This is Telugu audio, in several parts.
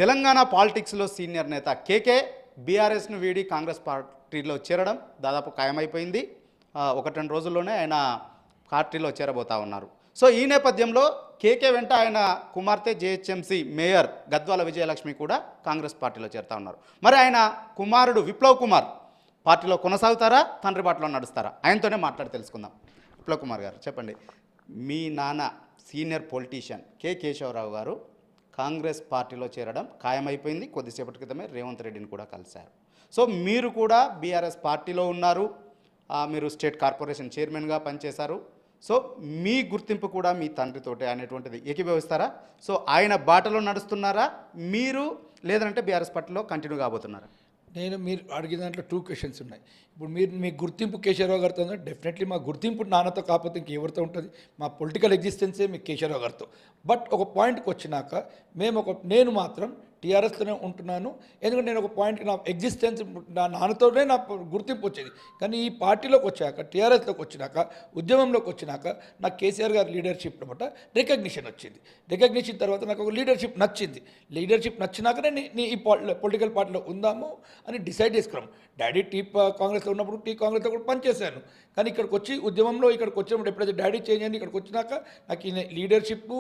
తెలంగాణ పాలిటిక్స్లో సీనియర్ నేత కేకే బీఆర్ఎస్ను వీడి కాంగ్రెస్ పార్టీలో చేరడం దాదాపు ఖాయమైపోయింది. ఒకటి రెండు రోజుల్లోనే ఆయన పార్టీలో చేరబోతా ఉన్నారు. సో ఈ నేపథ్యంలో కేకే వెంట ఆయన కుమార్తె జేహెచ్ఎంసీ మేయర్ గద్వాల విజయలక్ష్మి కూడా కాంగ్రెస్ పార్టీలో చేరుతా ఉన్నారు. మరి ఆయన కుమారుడు విప్లవ్ కుమార్ పార్టీలో కొనసాగుతారా, తండ్రి బాటలో నడుస్తారా? ఆయనతోనే మాట్లాడి తెలుసుకుందాం. విప్లవ్ కుమార్ గారు చెప్పండి, మీ నాన్న సీనియర్ పొలిటీషియన్ కె కేశవరావు గారు కాంగ్రెస్ పార్టీలో చేరడం ఖాయమైపోయింది. కొద్దిసేపటి క్రితమే రేవంత్ రెడ్డిని కూడా కలిశారు. సో మీరు కూడా బీఆర్ఎస్ పార్టీలో ఉన్నారు, మీరు స్టేట్ కార్పొరేషన్ చైర్మన్గా పనిచేశారు. సో మీ గుర్తింపు కూడా మీ తండ్రితోటే అనేటువంటిది ఏకీభవిస్తారా? సో ఆయన బాటలో నడుస్తున్నారా మీరు, లేదంటే బీఆర్ఎస్ పార్టీలో కంటిన్యూ కాబోతున్నారా? మీరు అడిగిన దాంట్లో 2 క్వశ్చన్స్ ఉన్నాయి. ఇప్పుడు మీ గుర్తింపు కేశవరావు గారితో ఉంది. డెఫినెట్లీ మా గుర్తింపు నాన్నతో కాకపోతే ఇంకెవరితో ఉంటుంది? మా పొలిటికల్ ఎగ్జిస్టెన్సే మీ కేశవరావు గారితో. బట్ ఒక పాయింట్కి వచ్చినాక నేను మాత్రం టీఆర్ఎస్లోనే ఉంటున్నాను. ఎందుకంటే నేను ఒక పాయింట్కి నా ఎగ్జిస్టెన్స్ నా నాన్నతోనే నా గుర్తింపు వచ్చేది. కానీ ఈ పార్టీలోకి వచ్చాక, టీఆర్ఎస్లోకి వచ్చినాక, ఉద్యమంలోకి వచ్చినాక నాకు కేసీఆర్ గారి లీడర్షిప్ అనమాట రికగ్నిషన్ వచ్చింది. రికగ్నిషన్ తర్వాత నాకు ఒక లీడర్షిప్ నచ్చింది. లీడర్షిప్ నచ్చినాకనే ఈ పొలిటికల్ పార్టీలో ఉందాము అని డిసైడ్ చేసుకున్నాం. డాడీ కాంగ్రెస్లో ఉన్నప్పుడు కాంగ్రెస్లో కూడా పనిచేశాను. కానీ ఇక్కడికి వచ్చి ఉద్యమంలో ఇక్కడికి వచ్చినప్పుడు ఎప్పుడైతే డాడీ చేంజ్ అయ్యింది, ఇక్కడికి వచ్చినాక నాకు ఈ లీడర్షిప్,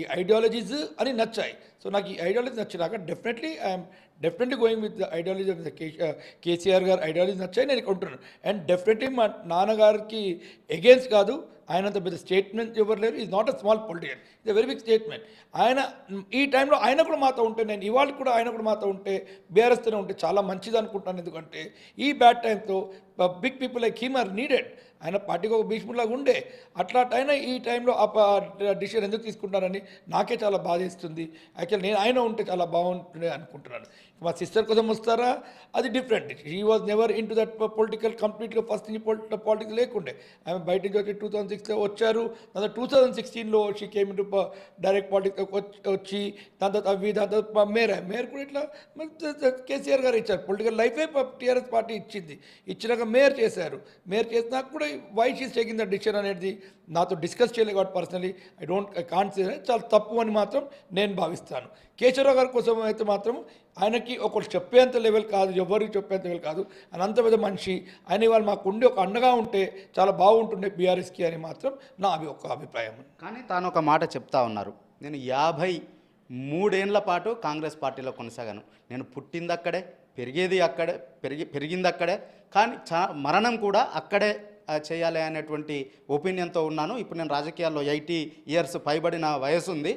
ఈ ఐడియాలజీస్ అని నచ్చాయి. సో నాకు ఈ ఐడియాలజీ నచ్చినాక definitely going with the ideology of the KCR గారు ఐడియాలజీ నచ్చాయి, నేను ఇక్కడ ఉంటున్నాను. అండ్ డెఫినెట్లీ మా నాన్నగారికి ఎగెయిన్స్ కాదు, ఆయనంత పెద్ద స్టేట్మెంట్ ఎవరు లేరు. Is not a small politician, ఇది వెరీ బిగ్ స్టేట్మెంట్. ఆయన ఈ టైంలో ఆయన కూడా మాతో ఉంటే, నేను ఇవాళ కూడా ఆయన కూడా మాతో ఉంటే, బీఆర్ఎస్తోనే ఉంటే చాలా మంచిది అనుకుంటాను. ఎందుకంటే ఈ బ్యాడ్ టైంతో big people like him are needed. ఆయన పార్టీకి ఒక భీష్ములాగా ఉండే, ఆయన ఈ టైంలో డిసిషన్ ఎందుకు తీసుకుంటారని నాకే చాలా బాధేస్తుంది. యాక్చువల్లీ నేను ఆయన ఉంటే చాలా బాగుంటుండే అనుకుంటున్నాను. మా సిస్టర్ కోసం వస్తారా, అది different. He was never into that political కంప్లీట్గా ఫస్ట్ నుంచి పాలిటిక్స్ లేకుండే. ఆమె బయట నుంచి వచ్చి 2006లో వచ్చారు. దాని 2016లో she came into direct politics వచ్చి దాని తర్వాత మేయర్ కూడా ఇట్లా కేసీఆర్ గారు ఇచ్చారు. పొలిటికల్ లైఫే టీఆర్ఎస్ పార్టీ ఇచ్చినాక మేయర్ చేశారు. మేయర్ చేసినాక కూడా why she's taking the decision అనేది నాతో డిస్కస్ చేయలేదు. కాబట్టి పర్సనలీ ఐ కాంట్ సే చాలా తప్పు అని మాత్రం నేను భావిస్తాను. కేశవరావు గారి కోసం అయితే మాత్రం ఆయనకి ఒకరు చెప్పేంత లెవెల్ కాదు, ఎవరికి చెప్పేంత లెవెల్ కాదు. ఆయన అంత పెద్ద మనిషి. ఆయన వాళ్ళు మాకు ఉండి ఒక అండగా ఉంటే చాలా బాగుంటుండే బీఆర్ఎస్కి అని మాత్రం నా ఒక అభిప్రాయం. కానీ తాను ఒక మాట చెప్తా ఉన్నారు, నేను 53 ఏళ్ల పాటు కాంగ్రెస్ పార్టీలో కొనసాగాను. నేను పుట్టింది అక్కడే, పెరిగేది అక్కడే, పెరిగింది అక్కడే, కానీ మరణం కూడా అక్కడే చేయాలి అనేటువంటి ఒపీనియన్తో ఉన్నాను. ఇప్పుడు నేను రాజకీయాల్లో 80 ఇయర్స్ పైబడిన వయసు ఉంది.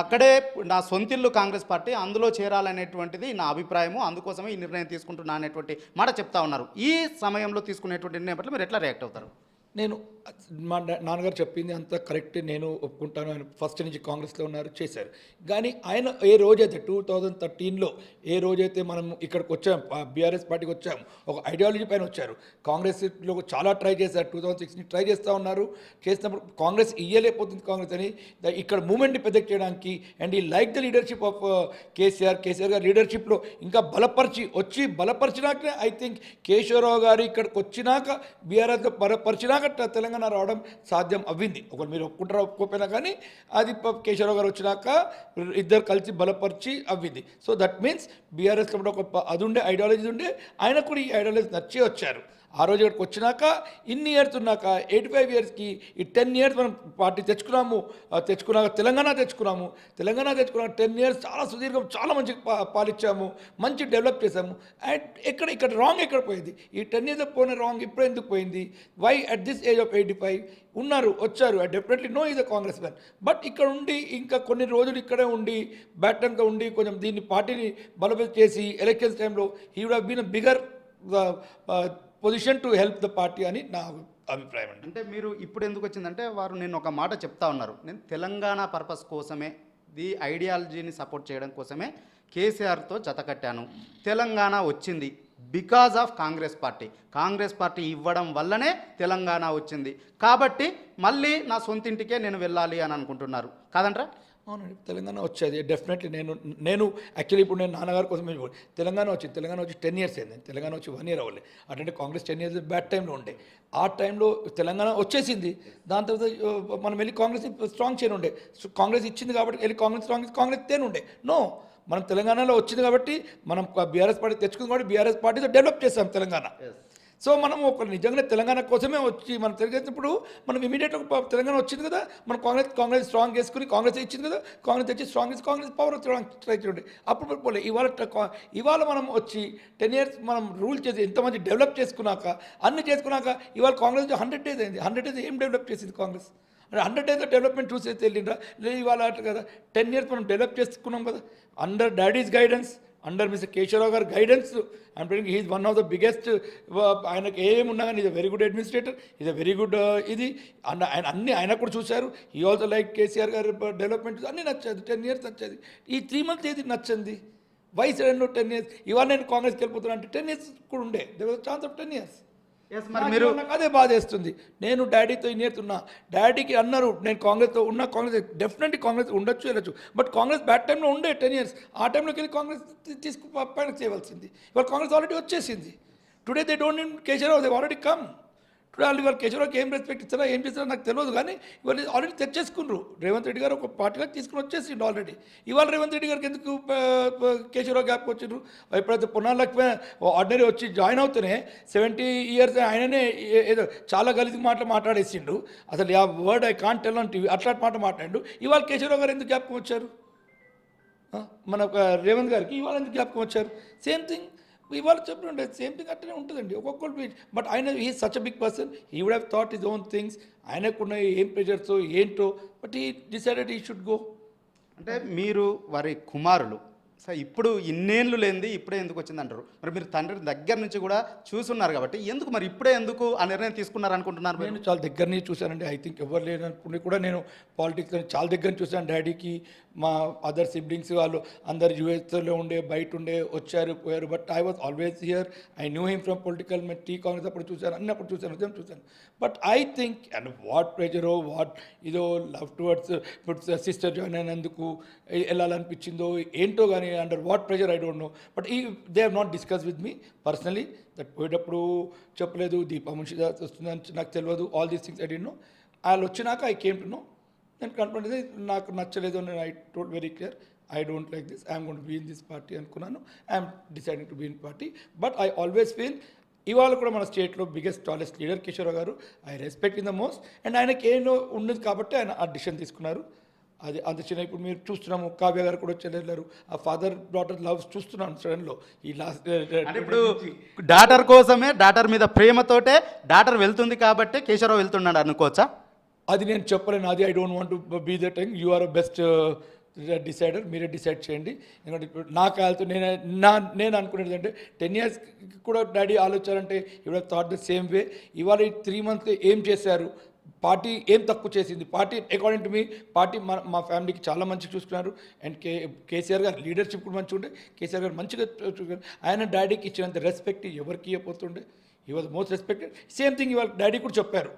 అక్కడే నా సొంతిల్లు కాంగ్రెస్ పార్టీ, అందులో చేరాలనేటువంటిది నా అభిప్రాయము, అందుకోసమే ఈ నిర్ణయం తీసుకుంటున్నా అనేటువంటి మాట చెప్తా ఉన్నారు. ఈ సమయంలో తీసుకునేటువంటి నిర్ణయం పట్ల మీరు ఎట్లా రియాక్ట్ అవుతారు? నేను మా నాన్నగారు చెప్పింది అంతా కరెక్ట్, నేను ఒప్పుకుంటాను. ఆయన ఫస్ట్ నుంచి కాంగ్రెస్లో ఉన్నారు, చేశారు. కానీ ఆయన ఏ రోజైతే 2013లో ఏ రోజైతే మనం ఇక్కడికి వచ్చాం, బీఆర్ఎస్ పార్టీకి వచ్చాము, ఒక ఐడియాలజీ పైన వచ్చారు. కాంగ్రెస్లో చాలా ట్రై చేశారు, 2006 ట్రై చేస్తూ ఉన్నారు. చేసినప్పుడు కాంగ్రెస్ ఇయ్యలేకపోతుంది కాంగ్రెస్ అని ఇక్కడ మూమెంట్ని పెద్దకి చేయడానికి. అండ్ ఈ like the leadership of KCR గారి లీడర్షిప్లో ఇంకా బలపరిచినాకనే ఐ థింక్ కేశవరావు గారు ఇక్కడికి వచ్చినాక బీఆర్ఎస్ బలపరిచినాక తెలంగాణ రావడం సాధ్యం అవ్వింది. ఒకరు మీరు ఒప్పుకుంటారా ఒప్పుకోపోయినా కానీ అది కేశవరావు గారు వచ్చినాక ఇద్దరు కలిసి బలపరిచి అవ్వింది. సో దట్ మీన్స్ బీఆర్ఎస్లో కూడా ఒక అది ఉండే ఐడియాలజీ ఉండే, ఆయన కూడా ఈ ఐడియాలజీ నచ్చి వచ్చారు. ఆ రోజు ఇక్కడికి వచ్చినాక ఇన్ని ఇయర్స్ ఉన్నాక 85 ఇయర్స్కి ఈ 10 ఇయర్స్ మనం పార్టీ తెచ్చుకున్నాక తెలంగాణ తెచ్చుకున్నాక 10 ఇయర్స్ చాలా సుదీర్ఘం, చాలా మంచి పాలిచ్చాము, మంచి డెవలప్ చేసాము. అండ్ ఇక్కడ రాంగ్ ఎక్కడ పోయింది? ఈ 10 ఇయర్స్ పోయిన రాంగ్ ఇప్పుడు ఎందుకు పోయింది? Why at this age of 85 వచ్చారు. I definitely know is a Congress man. But ఇక్కడ ఉండి ఇంకా కొన్ని రోజులు ఇక్కడే ఉండి బ్యాటన్గా ఉండి కొంచెం దీన్ని పార్టీని బలపతి చేసి ఎలక్షన్స్ టైంలో he would have been a bigger position to help the party అని నా అభిప్రాయం అండి. అంటే మీరు ఇప్పుడు ఎందుకు వచ్చిందంటే, వారు నేను ఒక మాట చెప్తా ఉన్నారు, నేను తెలంగాణ పర్పస్ కోసమే, ది ఐడియాలజీని సపోర్ట్ చేయడం కోసమే కేసీఆర్తో జతకట్టాను. తెలంగాణ వచ్చింది బికాజ్ ఆఫ్ కాంగ్రెస్ పార్టీ ఇవ్వడం వల్లనే తెలంగాణ వచ్చింది. కాబట్టి మళ్ళీ నా సొంతింటికే నేను వెళ్ళాలి అని అనుకుంటున్నారు కాదంటారా? అవునండి, తెలంగాణ వచ్చేది డెఫినెట్లీ. నేను యాక్చువల్లీ ఇప్పుడు నేను నాన్నగారి కోసం తెలంగాణ వచ్చి 10 ఇయర్స్ అయింది. తెలంగాణ వచ్చి 1 ఇయర్ అవ్వలేదు. అంటే కాంగ్రెస్ 10 ఇయర్స్ బ్యాడ్ టైంలో ఉండే. ఆ టైంలో తెలంగాణ వచ్చేసింది. దాని తర్వాత మనం వెళ్ళి కాంగ్రెస్ని స్ట్రాంగ్ చేయనుండే. కాంగ్రెస్ ఇచ్చింది కాబట్టి వెళ్ళి కాంగ్రెస్ తేనుండే. నో, మనం తెలంగాణలో వచ్చింది కాబట్టి మనం బీఆర్ఎస్ పార్టీ తెచ్చుకుంది కాబట్టి బీఆర్ఎస్ పార్టీతో డెవలప్ చేస్తాం తెలంగాణ. సో మనం ఒక నిజంగా తెలంగాణ కోసమే వచ్చి మనం తిరిగేటప్పుడు మనం ఇమీడియట్గా తెలంగాణ వచ్చింది కదా, మనం కాంగ్రెస్ స్ట్రాంగ్ చేసుకుని కాంగ్రెస్ ఇచ్చింది కదా, కాంగ్రెస్ తెచ్చి కాంగ్రెస్ పవర్ ట్రై చేయండి. అప్పుడు పోలే ఇవాళ మనం వచ్చి 10 years మనం రూల్ చేసి ఎంతమంది డెవలప్ చేసుకున్నాక అన్ని చేసుకున్నాక ఇవాళ కాంగ్రెస్ 100 days అయింది. 100 days ఏం డెవలప్ చేసింది కాంగ్రెస్? 100 days డెవలప్మెంట్ చూసి వెళ్ళిండ్రా? లేదు ఇవాళ అట్లా కదా, 10 years మనం డెవలప్ చేసుకున్నాం కదా under daddy's guidance, under mister Keshava Rao గారి guidance. I'm telling he is one of the biggest. ఆయనకు ఏమున్నా కానీ is a very good administrator, is a very good ఇది ఆయన అన్ని ఆయన కూడా చూశారు. ఈ ఆల్సో లైక్ కేసీఆర్ గారి డెవలప్మెంట్ అన్నీ నచ్చేది. 10 years నచ్చేది. ఈ 3 months ఏది నచ్చింది? వయసు 10 years. ఇవాళ నేను కాంగ్రెస్కి వెళ్ళిపోతున్నా అంటే 10 years కూడా ఉండే, there was chance of 10 years. మరి మీరు నాకు అదే బాధేస్తుంది. నేను డాడీతో ఇన్నేర్స్ ఉన్నా, డాడీకి అన్నారు నేను కాంగ్రెస్తో ఉన్నా, కాంగ్రెస్ డెఫినెట్లీ కాంగ్రెస్ ఉండొచ్చు వెళ్ళచ్చు, బట్ కాంగ్రెస్ బ్యాడ్ టైంలో ఉండే 10 years. ఆ టైంలోకి వెళ్ళి కాంగ్రెస్ తీసుకు పైన చేయవలసింది. ఇవాళ కాంగ్రెస్ ఆల్రెడీ వచ్చేసింది. Today they don't need KCR, they already come. Today వాళ్ళు ఇవాళ కేసీఆర్కి ఏం రెస్పెక్ట్ ఇస్తారో ఏం చేస్తారో నాకు తెలియదు, కానీ ఇవాళ ఆల్రెడీ తెచ్చేసుకున్నారు. రేవంత్ రెడ్డి గారు ఒక పార్టీలోకి తీసుకుని వచ్చేసిండు ఆల్రెడీ. ఇవాళ రేవంత్ రెడ్డి గారికి ఎందుకు కేసీఆర్ గ్యాప్ వచ్చిండ్రు? ఎప్పుడైతే పునాలకు ఆర్డినరీ వచ్చి జాయిన్ అవుతూనే 70 years ఆయననే ఏదో చాలా గలీజ్ మాట్లాడేసిండు. అసలు ఆ word I can't tell on TV అట్లాంటి మాట మాట్లాడు. ఇవాళ కేసీఆర్ గారు ఎందుకు జ్ఞాపకం వచ్చారు? మన రేవంత్ గారికి ఇవాళ ఎందుకు జ్ఞాపకం వచ్చారు? సేమ్ థింగ్ ఇవాళ చెప్పండి, సేమ్ థింగ్ అట్లనే ఉంటుందండి ఒక్కొక్కరు. బట్ ఆయన he such a big person, he would have thought his own things. ఆయనకున్న ఏం ప్రెజర్స్ ఏంటో, but he decided he should go. అంటే మీరు వారి కుమారులు సార్, ఇప్పుడు ఇన్నేళ్ళు లేనిది ఇప్పుడే ఎందుకు వచ్చింది అంటారు? మరి మీరు తండ్రి దగ్గర నుంచి కూడా చూసున్నారు కాబట్టి ఎందుకు మరి ఇప్పుడే ఎందుకు ఆ నిర్ణయం తీసుకున్నారు అనుకుంటున్నారు? నేను చాలా దగ్గర నుంచి చూశానండి. ఐ థింక్ ఎవరు లేనప్పుడు కూడా నేను పాలిటిక్స్ చాలా దగ్గర నుంచి చూశాను. డాడీకి మా అదర్ సిబ్లింగ్స్ వాళ్ళు అందరు యూఎస్లో ఉండే, బయట ఉండే, వచ్చారు పోయారు. But I was always here. I knew him from political T Congress అప్పుడు చూశాను, అన్ని అప్పుడు చూశాను. But I think and what ప్రెజరో వాట్ ఇదో లవ్ టువర్డ్స్ ఇప్పుడు సిస్టర్ జాయిన్ అయినందుకు వెళ్ళాలనిపించిందో ఏంటో కానీ under what pressure I don't know. But they have not discuss with me personally that పోయేటప్పుడు చెప్పలేదు, దీపా మున్షిదాస్ వస్తుందని నాకు తెలియదు. All these things I don't know. వాళ్ళు వచ్చినాక ఐ కేమ్ టు నో. నేను కన్ఫర్మ్ అయితే నాకు నచ్చలేదు అని I told very clear, I don't like this, I'm going to be in this party అనుకున్నాను. I'm deciding to be in party. But I always feel ఇవాళ కూడా మన స్టేట్లో బిగ్గెస్ట్ టాలెస్ట్ లీడర్ కేశవరావు గారు, I respect in the most. And ఆయనకి ఏమో ఉన్నది కాబట్టి ఆయన ఆ డిసిషన్ తీసుకున్నారు. అది అంత చిన్న ఇప్పుడు మీరు చూస్తున్నాము, కావ్య గారు కూడా వచ్చేళ్ళారు. ఆ ఫాదర్ డాటర్ లవ్స్ చూస్తున్నాను సడన్లో ఈ లాస్ట్. అంటే ఇప్పుడు డాటర్ కోసమే, డాటర్ మీద ప్రేమతోటే డాటర్ వెళ్తుంది కాబట్టి కేశవరావు వెళ్తున్నాడు అనుకోవచ్చా? అది నేను చెప్పలేను. అది I don't want to be that thing. You are a best decider, మీరే డిసైడ్ చేయండి. ఎందుకంటే ఇప్పుడు నా కాలుతో నేను అనుకునేది అంటే 10 years కూడా డాడీ ఆలోచించాలంటే ఇప్పుడు థాట్ ద సేమ్ వే. ఇవాళ ఈ 3 months ఏం చేశారు, పార్టీ ఏం తక్కువ చేసింది? Party according to me party మా ఫ్యామిలీకి చాలా మంచిగా చూసుకున్నారు. అండ్ కేసీఆర్ గారు లీడర్షిప్ కూడా మంచిగా ఉండే. కేసీఆర్ గారు మంచిగా చూసుకున్నారు. ఆయన డాడీకి ఇచ్చినంత రెస్పెక్ట్ ఎవరికి ఇవ్వకపోతుండే. ఈ was most respected. Same thing ఇవాళ డాడీ కూడా చెప్పారు,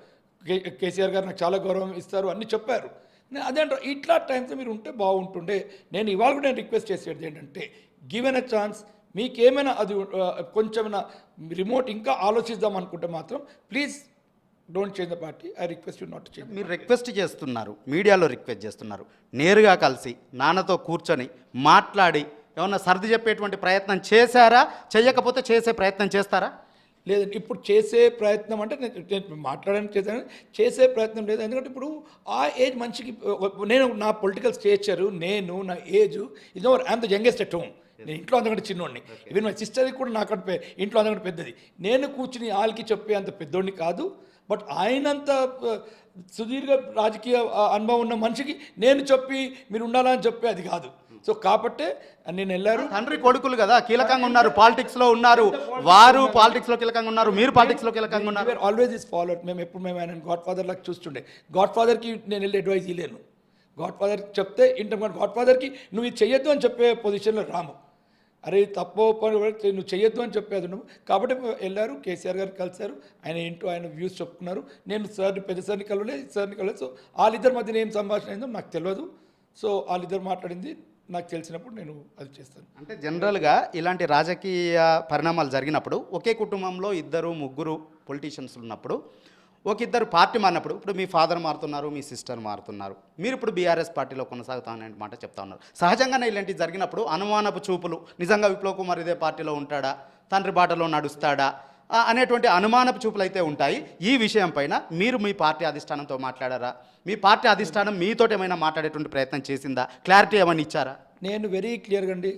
కేసీఆర్ గారు నాకు చాలా గౌరవం ఇస్తారు అన్నీ చెప్పారు. నేను అదే అంటారు, ఇట్లా టైమ్స్లో మీరు ఉంటే బాగుంటుండే. నేను ఇవాళ కూడా నేను రిక్వెస్ట్ చేసేది ఏంటంటే, గివెన్ అ ఛాన్స్ మీకేమైనా అది కొంచెమైనా రిమోట్ ఇంకా ఆలోచిద్దాం అనుకుంటే మాత్రం please don't change the party. I request you not to change. మీరు రిక్వెస్ట్ చేస్తున్నారు, మీడియాలో రిక్వెస్ట్ చేస్తున్నారు, నేరుగా కలిసి నాన్నతో కూర్చొని మాట్లాడి ఏమన్నా సర్ది చెప్పేటువంటి ప్రయత్నం చేశారా? చేయకపోతే చేసే ప్రయత్నం చేస్తారా? లేదండి, ఇప్పుడు చేసే ప్రయత్నం అంటే నేను మాట్లాడడానికి చేసే ప్రయత్నం లేదు. ఎందుకంటే ఇప్పుడు ఆ ఏజ్ మనిషికి, నేను నా పొలిటికల్ స్టేచరు, నేను నా ఏజ్ ఇది I'm the youngest at home. నేను ఇంట్లో అంతకంటే చిన్నోడిని. ఈవెన్ మా సిస్టర్కి కూడా నాకంటే ఇంట్లో అంతకంటే పెద్దది. నేను కూర్చుని వాళ్ళకి చెప్పే అంత పెద్దోడిని కాదు. బట్ ఆయనంత సుదీర్ఘ రాజకీయ అనుభవం ఉన్న మనిషికి నేను చెప్పి మీరు ఉండాలని చెప్పి అది కాదు. సో కాబట్టే నేను వెళ్ళారు. తండ్రి కొడుకులు కదా, కీలకంగా ఉన్నారు, పాలిటిక్స్లో ఉన్నారు. వారు పాలిటిక్స్లో కీలకంగా ఉన్నారు, మీరు పాలిటిక్స్లో కీలకంగా ఉన్నారు. Always is followed. మేము ఆయన గాడ్ ఫాదర్ లాగా చూస్తుండే. గాడ్ ఫాదర్కి నేను వెళ్ళి అడ్వైజ్ ఇవ్వలేను. గాడ్ ఫాదర్ చెప్తే ఇంటాం, కానీ గాడ్ ఫాదర్కి నువ్వు ఇది చెయ్యొద్దు అని చెప్పే పొజిషన్లో రాము. అరే తప్పో పని నువ్వు చెయ్యొద్దు అని చెప్పేది నువ్వు. కాబట్టి వెళ్ళారు, కేసీఆర్ గారు కలిశారు, ఆయన ఏంటో ఆయన వ్యూస్ చెప్పుకున్నారు. నేను సార్ని పెద్ద సార్ని కలవలేదు. సో వాళ్ళిద్దరి మధ్యన ఏం సంభాషణ అయిందో నాకు తెలియదు. సో వాళ్ళిద్దరు మాట్లాడింది నాకు తెలిసినప్పుడు నేను అది చేస్తాను. అంటే జనరల్గా ఇలాంటి రాజకీయ పరిణామాలు జరిగినప్పుడు ఒకే కుటుంబంలో 2, 3 పొలిటీషియన్స్ ఉన్నప్పుడు ఒక ఇద్దరు పార్టీ మారినప్పుడు ఇప్పుడు మీ ఫాదర్ మారుతున్నారు, మీ సిస్టర్ మారుతున్నారు, మీరు ఇప్పుడు బీఆర్ఎస్ పార్టీలో కొనసాగుతామనే మాట చెప్తా ఉన్నారు. సహజంగానే ఇలాంటివి జరిగినప్పుడు అనుమానపు చూపులు, నిజంగా విప్లవ్ కుమార్ ఇదే పార్టీలో ఉంటాడా, తండ్రి బాటలో నడుస్తాడా అనేటువంటి అనుమానపు చూపులు అయితే ఉంటాయి. ఈ విషయం పైన మీరు మీ పార్టీ అధిష్టానంతో మాట్లాడారా? మీ పార్టీ అధిష్టానం మీతో ఏమైనా మాట్లాడేటువంటి ప్రయత్నం చేసిందా? క్లారిటీ ఏమైనా ఇచ్చారా? నేను వెరీ క్లియర్గా అండి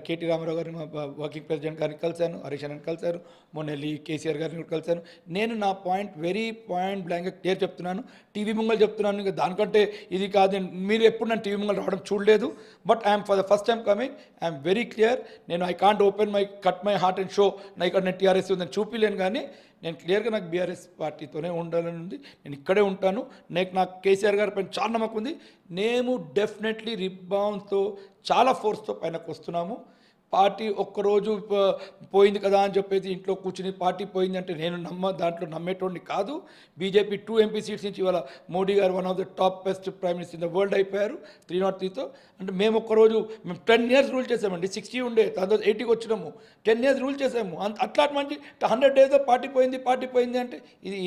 కేటీ రామారావు గారిని మా వర్కింగ్ ప్రెసిడెంట్ గారిని కలిశాను, హరీష్ అన్నని కలిశాను, మొన్న వెళ్ళి కేసీఆర్ గారిని కూడా కలిశాను. నేను నా పాయింట్ వెరీ పాయింట్ బ్లాంక్గా క్లియర్ చెప్తున్నాను, టీవీ ముంగల్ చెప్తున్నాను. ఇంకా దానికంటే ఇది కాదు, మీరు ఎప్పుడు నన్ను టీవీ ముంగల్ రావడం చూడలేదు. But I'm for the first time coming, I'm very clear. నేను I can't open my cut my heart and show నా ఇక్కడ నేను టీఆర్ఎస్ ఉందని చూపిలేను, కానీ నేను క్లియర్గా నాకు బీఆర్ఎస్ పార్టీతోనే ఉండాలని ఉంది. నేను ఇక్కడే ఉంటాను. నాకు కేసీఆర్ గారి పైన చాలా నమ్మకం ఉంది. మేము డెఫినెట్లీ రిబౌండ్తో చాలా ఫోర్స్తో పైనకు వస్తున్నాము. పార్టీ ఒక్కరోజు పోయింది కదా అని చెప్పేసి ఇంట్లో కూర్చుని పార్టీ పోయిందంటే నేను దాంట్లో నమ్మేటోడిని కాదు. బీజేపీ 2 MP సీట్స్ నుంచి ఇవాళ మోడీ గారు one of the top best prime minister in the world అయిపోయారు 303తో. అంటే మేము ఒక్కరోజు మేము 10 years రూల్ చేసామండి. 60 ఉండే, తర్వాత 80కి వచ్చినాము. 10 years రూల్ చేసాము. అట్లాంటి మంచి 100 days పార్టీ పోయింది అంటే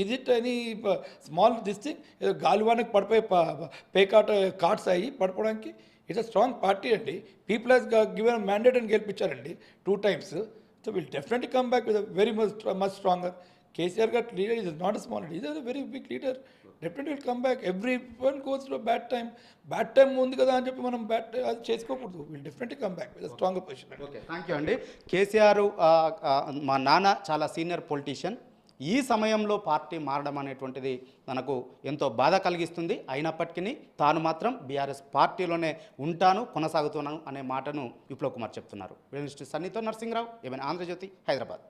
ఇది it any small this thing? ఏదో గాలివానకి పడిపోయి పేకాట కార్డ్స్ అయ్యి పడిపోవడానికి. ఇట్స్ అ స్ట్రాంగ్ పార్టీ అండి. పీపుల్ హెస్ గివెన్ మ్యాండేట్ అని గెలిపించారండి 2 times. So will definitely come back with very much stronger. KCR గారు leader is not a small leader, is a very big leader. Definitely will come back. Every one goes to bad time ఉంది కదా అని చెప్పి మనం అది చేసుకోకూడదు. Will definitely come back with stronger position. Okay, thank you అండి. కేసీఆర్ మా నాన్న చాలా సీనియర్ పొలిటీషియన్. ఈ సమయంలో పార్టీ మారడం అనేటువంటిది మనకు ఎంతో బాధ కలిగిస్తుంది. అయినప్పటికీ తాను మాత్రం బీఆర్ఎస్ పార్టీలోనే ఉంటాను, కొనసాగుతున్నాను అనే మాటను విప్లవ్ కుమార్ చెప్తున్నారు. జర్నలిస్ట్ సన్నితో నరసింహరావు, ఏమైనా ఆంధ్రజ్యోతి, హైదరాబాద్.